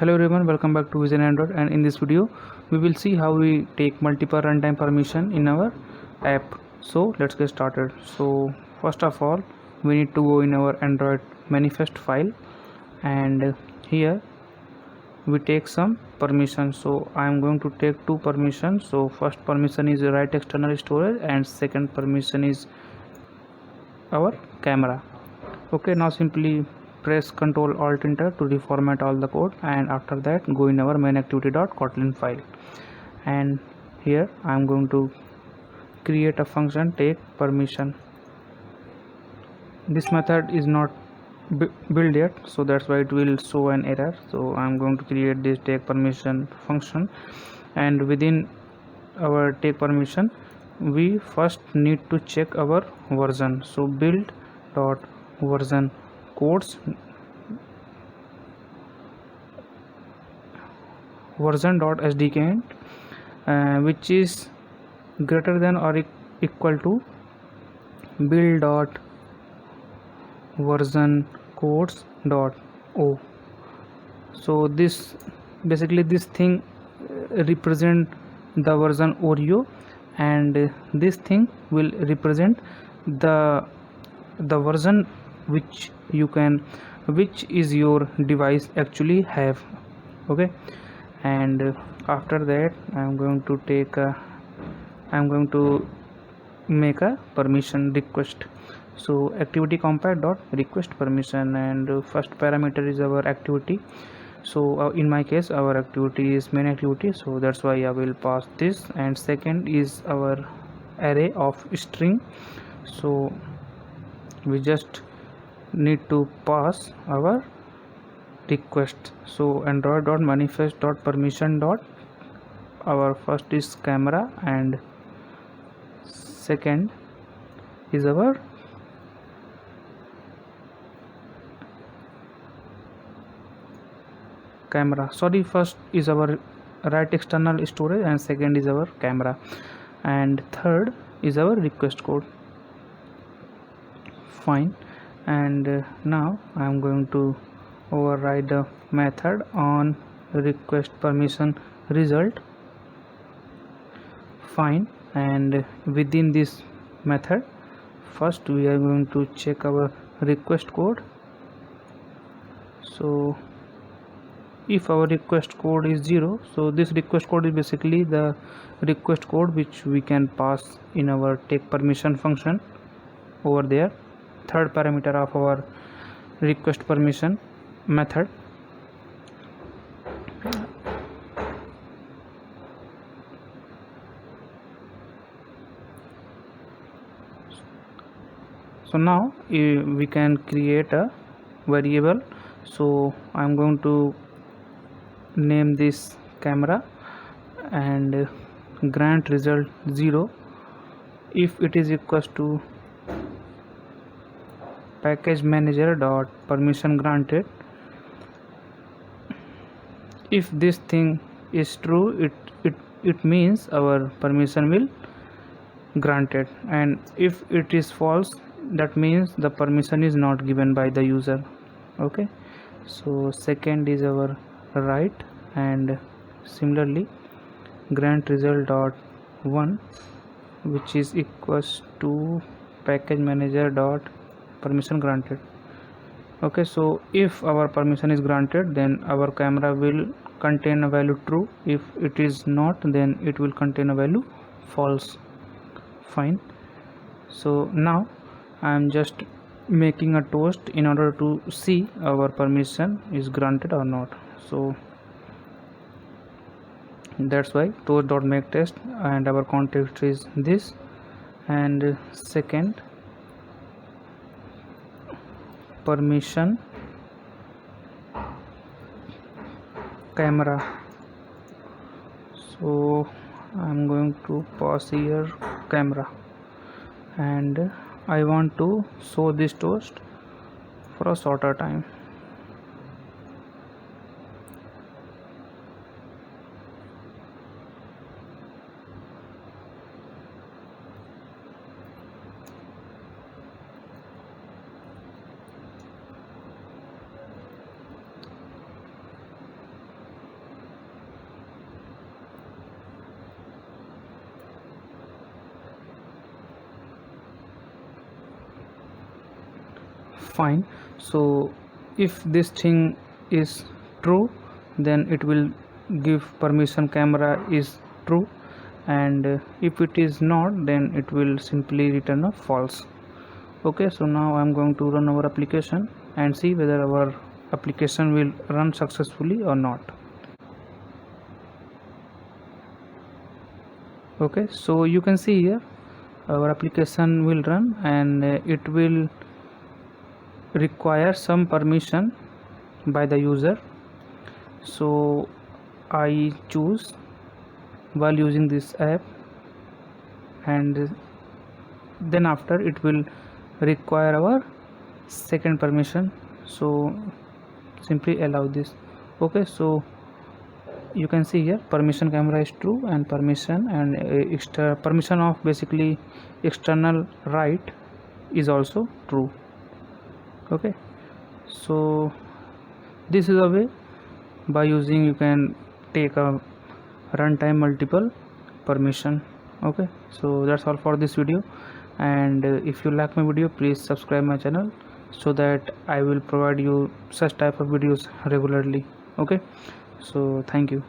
Hello everyone, welcome back to Vision Android, and in this video we will see how we take multiple runtime permission in our app. So let's get started. So first of all we need to go in our Android manifest file, and here we take some permission. So I am going to take two permissions. So first permission is write external storage and second permission is our camera. Okay, now simply press Ctrl Alt Enter to reformat all the code, and after that go in our main activity.kotlin file, and here I am going to create a function take permission. This method is not built yet, so that's why it will show an error. So I am going to create this take permission function, and within our take permission we first need to check our version. So build dot version codes version dot sdk which is greater than or equal to build dot version codes dot o. So this basically this thing represent the version Oreo, and this thing will represent the version which is your device actually have. Okay, and after that I'm going to make a permission request. So activity compact dot request permission, and first parameter is our activity. So in my case our activity is main activity, so that's why I will pass this, and second is our array of string. So we just need to pass our request. So android.manifest.permission dot, our first is camera and second is our first is our write external storage and second is our camera, and third is our request code. Fine, and now I am going to override the method on request permission result. Fine, and within this method first we are going to check our request code. So if our request code is 0, so this request code is basically the request code which we can pass in our take permission function over there, third parameter of our request permission method. So now we can create a variable. So I'm going to name this camera and grant result 0 if it is equals to package manager dot permission granted. If this thing is true, it means our permission will granted, and if it is false, that means the permission is not given by the user. Okay, so second is our write, and similarly grant result dot 1 which is equals to package manager dot permission granted. Okay, so if our permission is granted, then our camera will contain a value true. If it is not, then it will contain a value false. Fine, so now I am just making a toast in order to see our permission is granted or not. So that's why toast.makeTest, and our context is this, and second permission camera. So I'm going to pass here camera, and I want to show this toast for a shorter time. fine. So if this thing is true, then it will give permission camera is true, and if it is not, then it will simply return a false. Okay, so now I'm going to run our application and see whether our application will run successfully or not. Okay, so you can see here our application will run, and it will require some permission by the user. So I choose while using this app, and then after it will require our second permission, so simply allow this. Okay, so you can see here permission camera is true, and permission and permission of basically external write is also true. Okay, so this is a way by using you can take a runtime multiple permission. Okay, so that's all for this video, and if you like my video, please subscribe my channel so that I will provide you such type of videos regularly. Okay, so thank you.